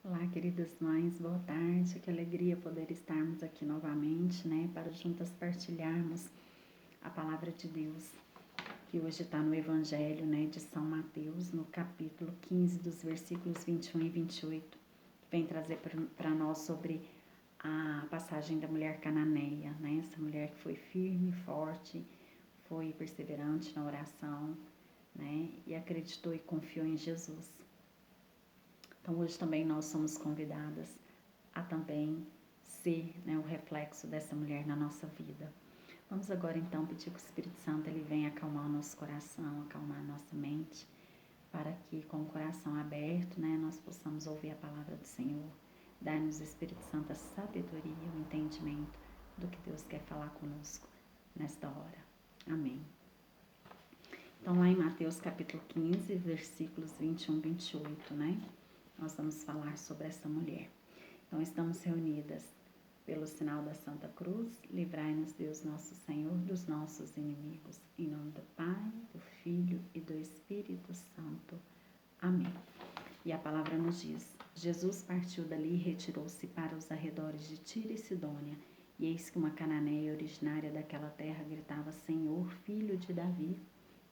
Olá, queridas mães, boa tarde. Que alegria poder estarmos aqui novamente, para juntas partilharmos a palavra de Deus, que hoje está no Evangelho, de São Mateus, no capítulo 15, dos versículos 21 e 28, que vem trazer para nós sobre a passagem da mulher cananeia, Essa mulher que foi firme, forte, foi perseverante na oração, E acreditou e confiou em Jesus. Então, hoje também nós somos convidadas a também ser o reflexo dessa mulher na nossa vida. Vamos agora então pedir que o Espírito Santo ele venha acalmar o nosso coração, acalmar a nossa mente, para que com o coração aberto nós possamos ouvir a palavra do Senhor. Dai-nos, Espírito Santo, a sabedoria, o entendimento do que Deus quer falar conosco nesta hora. Amém. Então, lá em Mateus capítulo 15, versículos 21 e 28, Nós vamos falar sobre essa mulher. Então, estamos reunidas pelo sinal da Santa Cruz. Livrai-nos, Deus nosso Senhor, dos nossos inimigos. Em nome do Pai, do Filho e do Espírito Santo. Amém. E a palavra nos diz: Jesus partiu dali e retirou-se para os arredores de Tiro e Sidônia. E eis que uma cananeia originária daquela terra gritava: Senhor, filho de Davi,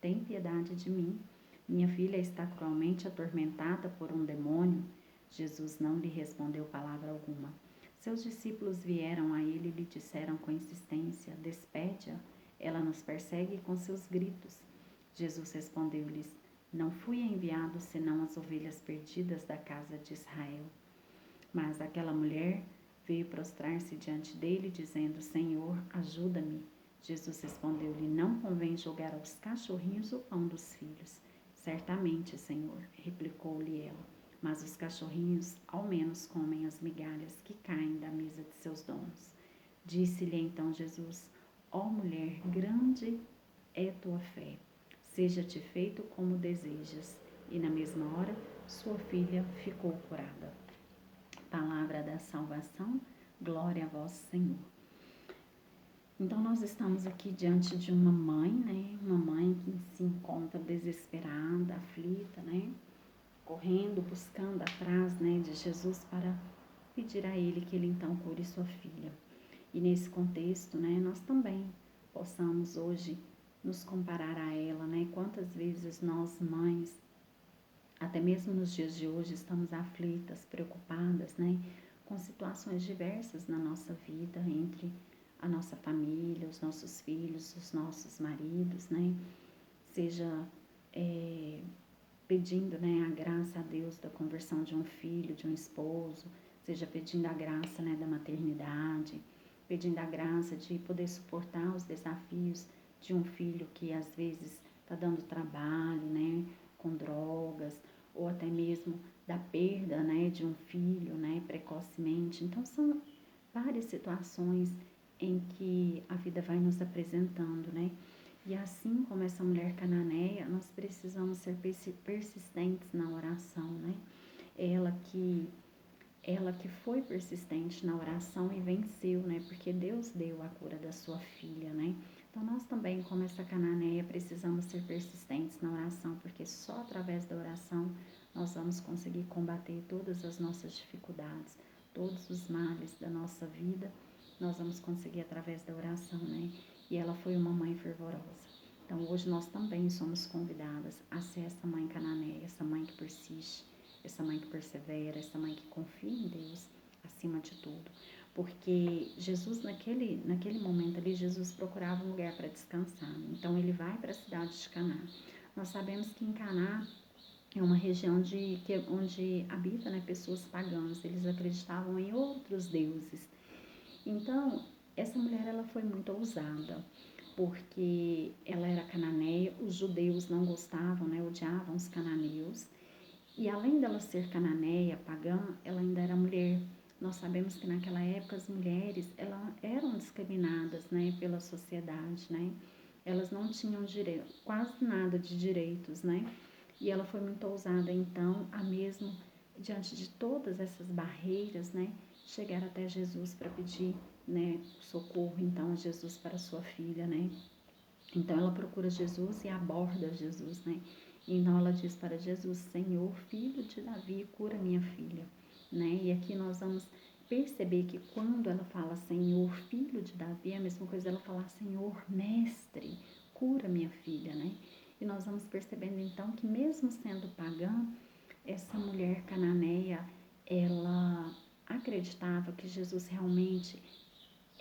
tem piedade de mim. Minha filha está cruelmente atormentada por um demônio. Jesus não lhe respondeu palavra alguma. Seus discípulos vieram a ele e lhe disseram com insistência: Despede-a, ela nos persegue com seus gritos. Jesus respondeu-lhes: Não fui enviado senão as ovelhas perdidas da casa de Israel. Mas aquela mulher veio prostrar-se diante dele, dizendo: Senhor, ajuda-me. Jesus respondeu-lhe: Não convém jogar aos cachorrinhos o pão dos filhos. Certamente, Senhor, replicou-lhe ela, mas os cachorrinhos ao menos comem as migalhas que caem da mesa de seus donos. Disse-lhe então Jesus: Ó mulher, grande é tua fé, seja-te feito como desejas. E na mesma hora sua filha ficou curada. Palavra da salvação, glória a vós, Senhor. Então, nós estamos aqui diante de uma mãe, Uma mãe que se encontra desesperada, aflita, Correndo, buscando atrás, de Jesus para pedir a Ele que Ele então cure sua filha. E nesse contexto, nós também possamos hoje nos comparar a ela, Quantas vezes nós, mães, até mesmo nos dias de hoje, estamos aflitas, preocupadas, Com situações diversas na nossa vida, entre a nossa família, os nossos filhos, os nossos maridos, Seja pedindo, a graça a Deus da conversão de um filho, de um esposo, seja pedindo a graça, da maternidade, pedindo a graça de poder suportar os desafios de um filho que às vezes está dando trabalho, com drogas, ou até mesmo da perda, de um filho, precocemente. Então, são várias situações em que a vida vai nos apresentando, E assim como essa mulher cananeia, nós precisamos ser persistentes na oração, Ela que foi persistente na oração e venceu, Porque Deus deu a cura da sua filha, Então nós também, como essa cananeia, precisamos ser persistentes na oração, porque só através da oração nós vamos conseguir combater todas as nossas dificuldades, todos os males da nossa vida, nós vamos conseguir através da oração, E ela foi uma mãe fervorosa. Então hoje nós também somos convidadas a ser essa mãe cananeia, essa mãe que persiste, essa mãe que persevera, essa mãe que confia em Deus acima de tudo. Porque Jesus, naquele momento ali, Jesus procurava um lugar para descansar. Então ele vai para a cidade de Caná. Nós sabemos que em Caná é uma região onde habita, pessoas pagãs. Eles acreditavam em outros deuses. Então, essa mulher ela foi muito ousada, porque ela era cananeia, os judeus não gostavam, odiavam os cananeus. E além dela ser cananeia, pagã, ela ainda era mulher. Nós sabemos que naquela época as mulheres eram discriminadas, pela sociedade, Elas não tinham quase nada de direitos, E ela foi muito ousada, então, a mesmo diante de todas essas barreiras, chegar até Jesus para pedir, socorro, então, a Jesus para sua filha, Então ela procura Jesus e aborda Jesus, Então ela diz para Jesus: Senhor, filho de Davi, cura minha filha. né? E aqui nós vamos perceber que quando ela fala Senhor, filho de Davi, é a mesma coisa ela falar Senhor, mestre, cura minha filha, né? E nós vamos percebendo então que mesmo sendo pagã, essa mulher cananeia, ela acreditava que Jesus realmente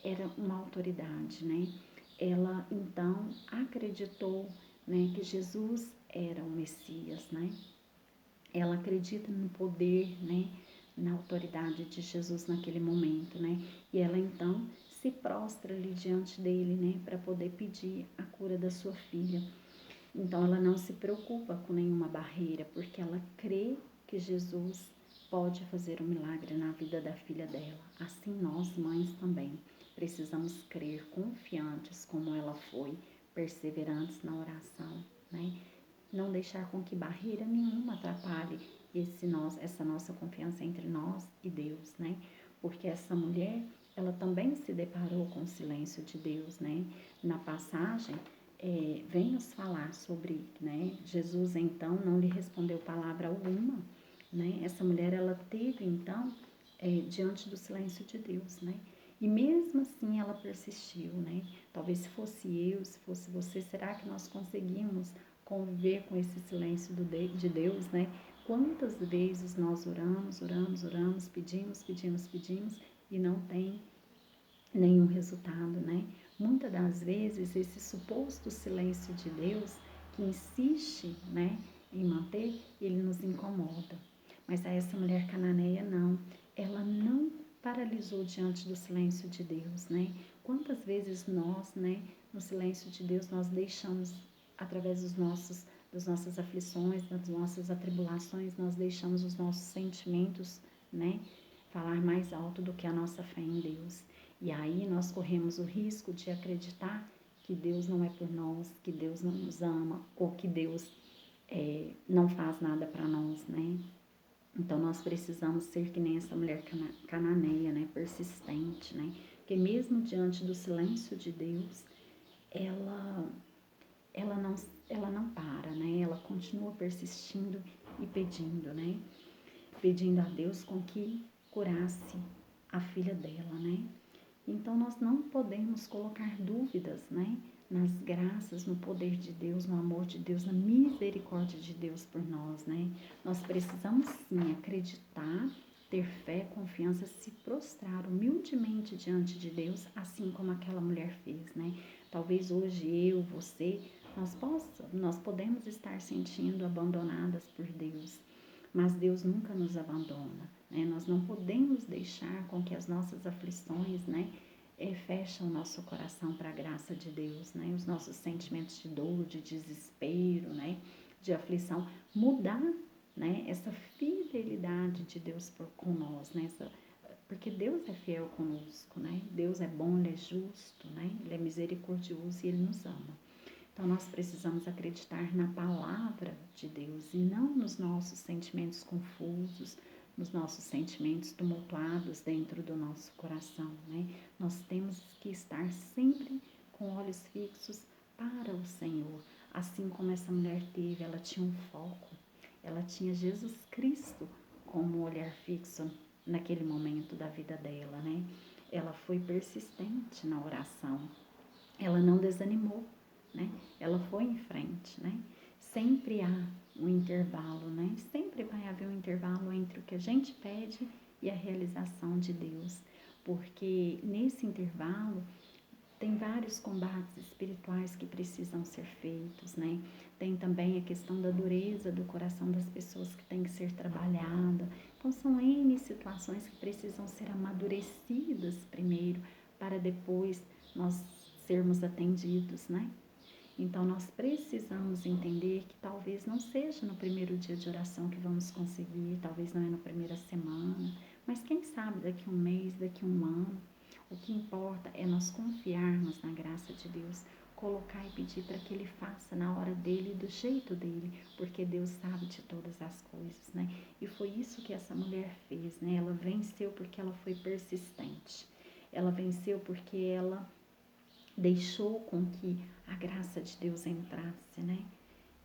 era uma autoridade, né? Ela então acreditou, né, que Jesus era o Messias, né? Ela acredita no poder, né, na autoridade de Jesus naquele momento, né? E ela então se prostra ali diante dele, né, para poder pedir a cura da sua filha. Então ela não se preocupa com nenhuma barreira, porque ela crê que Jesus pode fazer um milagre na vida da filha dela. Assim nós, mães, também precisamos crer confiantes como ela foi, perseverantes na oração, né? Não deixar com que barreira nenhuma atrapalhe essa nossa confiança entre nós e Deus, né? Porque essa mulher, ela também se deparou com o silêncio de Deus, né? Na passagem, vem nos falar sobre, né? Jesus então não lhe respondeu palavra alguma, né? Essa mulher, ela teve então, diante do silêncio de Deus, né? E mesmo assim ela persistiu, né? Talvez se fosse eu, se fosse você, será que nós conseguimos conviver com esse silêncio de Deus, né? Quantas vezes nós oramos, pedimos e não tem nenhum resultado, né? Muitas das vezes esse suposto silêncio de Deus que insiste, né, em manter, ele nos incomoda. Mas a essa mulher cananeia não, ela não paralisou diante do silêncio de Deus, né? Quantas vezes nós, né, no silêncio de Deus, nós deixamos, através das nossas aflições, das nossas atribulações, nós deixamos os nossos sentimentos, né, falar mais alto do que a nossa fé em Deus. E aí nós corremos o risco de acreditar que Deus não é por nós, que Deus não nos ama, ou que Deus não faz nada para nós, né? Então nós precisamos ser que nem essa mulher cananeia, né? Persistente, né? Porque mesmo diante do silêncio de Deus, ela, ela, não, ela não para, né? Ela continua persistindo e pedindo, né? Pedindo a Deus com que curasse a filha dela, né? Então nós não podemos colocar dúvidas, né, nas graças, no poder de Deus, no amor de Deus, na misericórdia de Deus por nós, né? Nós precisamos sim acreditar, ter fé, confiança, se prostrar humildemente diante de Deus, assim como aquela mulher fez, né? Talvez hoje eu, você, nós podemos estar sentindo abandonadas por Deus, mas Deus nunca nos abandona, né? Nós não podemos deixar com que as nossas aflições, né, fecham o nosso coração para a graça de Deus, né? Os nossos sentimentos de dor, de desespero, né, de aflição, mudar, né, essa fidelidade de Deus com nós, né? Porque Deus é fiel conosco, né? Deus é bom, Ele é justo, né? Ele é misericordioso e Ele nos ama. Então, nós precisamos acreditar na palavra de Deus e não nos nossos sentimentos confusos, nos nossos sentimentos tumultuados dentro do nosso coração, né? Nós temos que estar sempre com olhos fixos para o Senhor. Assim como essa mulher teve, ela tinha um foco, ela tinha Jesus Cristo como olhar fixo naquele momento da vida dela, né? Ela foi persistente na oração, ela não desanimou, né? Ela foi em frente, né? Sempre há um intervalo, né? Sempre vai haver um intervalo entre o que a gente pede e a realização de Deus, porque nesse intervalo tem vários combates espirituais que precisam ser feitos, né? Tem também a questão da dureza do coração das pessoas que tem que ser trabalhada. Então são N situações que precisam ser amadurecidas primeiro para depois nós sermos atendidos, né? Então nós precisamos entender que talvez não seja no primeiro dia de oração que vamos conseguir, talvez não é na primeira semana, mas quem sabe daqui um mês, daqui um ano. O que importa é nós confiarmos na graça de Deus, colocar e pedir para que Ele faça na hora dele, do jeito dele, porque Deus sabe de todas as coisas, né? E foi isso que essa mulher fez, né? Ela venceu porque ela foi persistente. Ela venceu porque ela deixou com que a graça de Deus entrasse, né?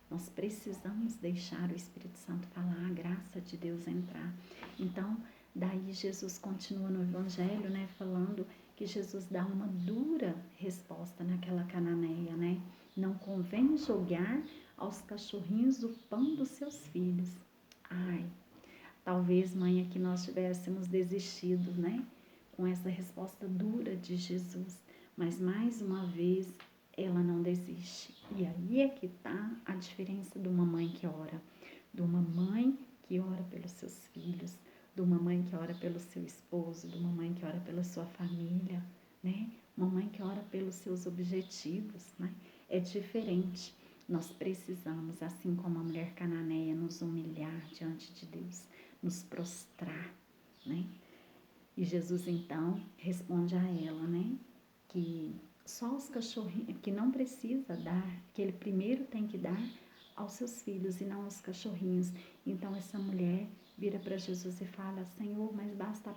Nós precisamos deixar o Espírito Santo falar, a graça de Deus entrar. Então, Daí Jesus continua no Evangelho, né, falando que Jesus dá uma dura resposta naquela cananeia, né? Não convém jogar aos cachorrinhos o pão dos seus filhos. Ai, talvez, mãe, aqui nós tivéssemos desistido, né? Com essa resposta dura de Jesus. Mas mais uma vez, ela não desiste. E aí é que tá a diferença de uma mãe que ora. De uma mãe que ora pelos seus filhos, de uma mãe que ora pelo seu esposo, de uma mãe que ora pela sua família, né? Uma mãe que ora pelos seus objetivos, né? É diferente. Nós precisamos, assim como a mulher cananeia, nos humilhar diante de Deus, nos prostrar, né? E Jesus então responde a ela, né? Que só os cachorrinhos, que não precisa dar, que ele primeiro tem que dar aos seus filhos e não aos cachorrinhos. Então essa mulher vira para Jesus e fala: Senhor, mas basta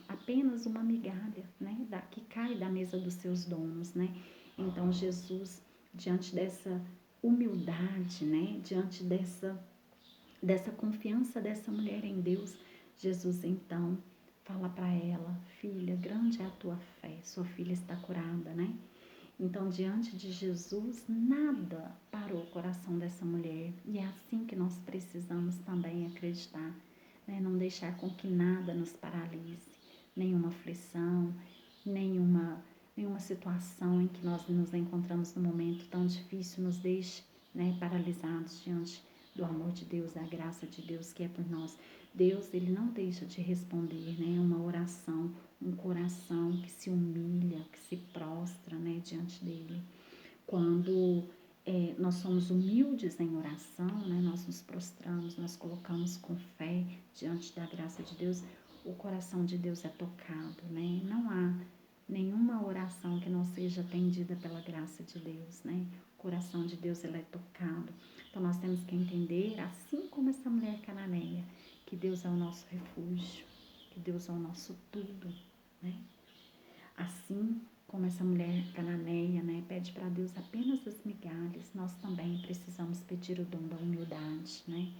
apenas uma migalha, né? Que cai da mesa dos seus donos, né? Então Jesus, diante dessa humildade, né? Diante dessa confiança dessa mulher em Deus, Jesus então fala para ela: filha, grande é a tua fé, sua filha está curada, né? Então, diante de Jesus, nada parou o coração dessa mulher. E é assim que nós precisamos também acreditar, né? Não deixar com que nada nos paralise, nenhuma aflição, nenhuma situação em que nós nos encontramos num momento tão difícil nos deixe, né, paralisados diante do amor de Deus, da graça de Deus que é por nós. Deus, ele não deixa de responder, né, uma oração, um coração que se humilha, que se prostra, né, diante dele. Quando nós somos humildes em oração, né, nós nos prostramos, nós colocamos com fé diante da graça de Deus, o coração de Deus é tocado, né? Não há nenhuma oração que não seja atendida pela graça de Deus, né? O coração de Deus, ele é tocado. Então nós temos que entender, assim como essa mulher cananeia, que Deus é o nosso refúgio, que Deus é o nosso tudo, né? Assim como essa mulher cananeia, né, pede para Deus apenas as migalhas, nós também precisamos pedir o dom da humildade, né?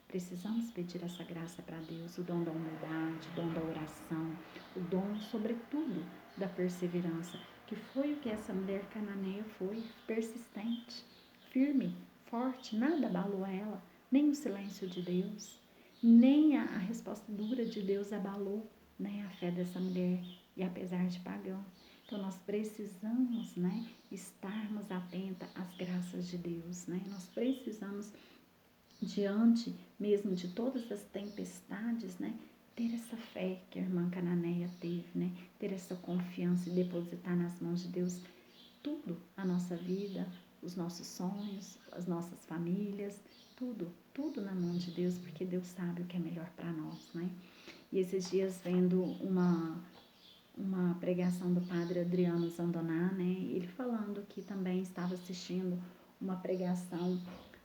Precisamos pedir essa graça para Deus, o dom da humildade, o dom da oração, o dom, sobretudo, da perseverança, que foi o que essa mulher cananeia foi, persistente, firme, forte, nada abalou ela, nem o silêncio de Deus, nem a resposta dura de Deus abalou, né, a fé dessa mulher, e apesar de pagã. Então nós precisamos, né, estarmos atentas às graças de Deus, né? Nós precisamos, diante mesmo de todas as tempestades, né, ter essa fé que a irmã cananeia teve, né? Ter essa confiança e depositar nas mãos de Deus tudo, a nossa vida, os nossos sonhos, as nossas famílias, tudo na mão de Deus, porque Deus sabe o que é melhor para nós, né? E esses dias vendo uma pregação do padre Adriano Zandoná, né? Ele falando que também estava assistindo uma pregação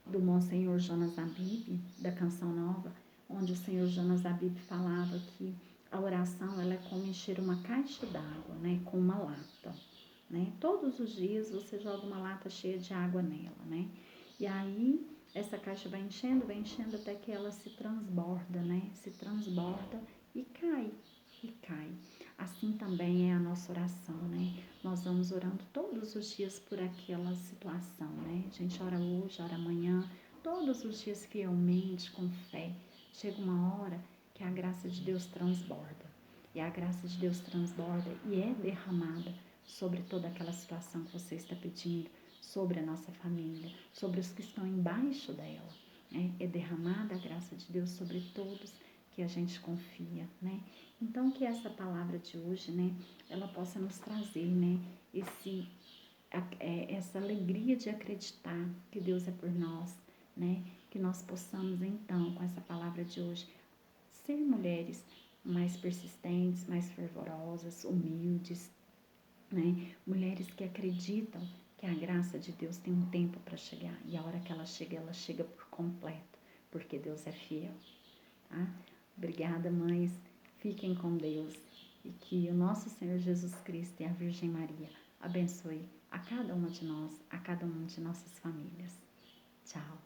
do Monsenhor Jonas Abib, da Canção Nova, onde o Senhor Jonas Abib falava que a oração, ela é como encher uma caixa d'água, né? Com uma lata, né? Todos os dias você joga uma lata cheia de água nela, né? E aí essa caixa vai enchendo até que ela se transborda, né? Se transborda e cai, e cai. Assim também é a nossa oração, né? Nós vamos orando todos os dias por aquela situação, né? A gente ora hoje, ora amanhã, todos os dias fielmente, com fé. Chega uma hora que a graça de Deus transborda. E a graça de Deus transborda e é derramada sobre toda aquela situação que você está pedindo, sobre a nossa família, sobre os que estão embaixo dela, né? É derramada a graça de Deus sobre todos que a gente confia, né? Então que essa palavra de hoje, né, ela possa nos trazer, né, essa alegria de acreditar que Deus é por nós, né? Que nós possamos então, com essa palavra de hoje, ser mulheres mais persistentes, mais fervorosas, humildes, né? Mulheres que acreditam que a graça de Deus tem um tempo para chegar e a hora que ela chega por completo, porque Deus é fiel, tá? Obrigada, mães. Fiquem com Deus e que o nosso Senhor Jesus Cristo e a Virgem Maria abençoe a cada uma de nós, a cada uma de nossas famílias. Tchau.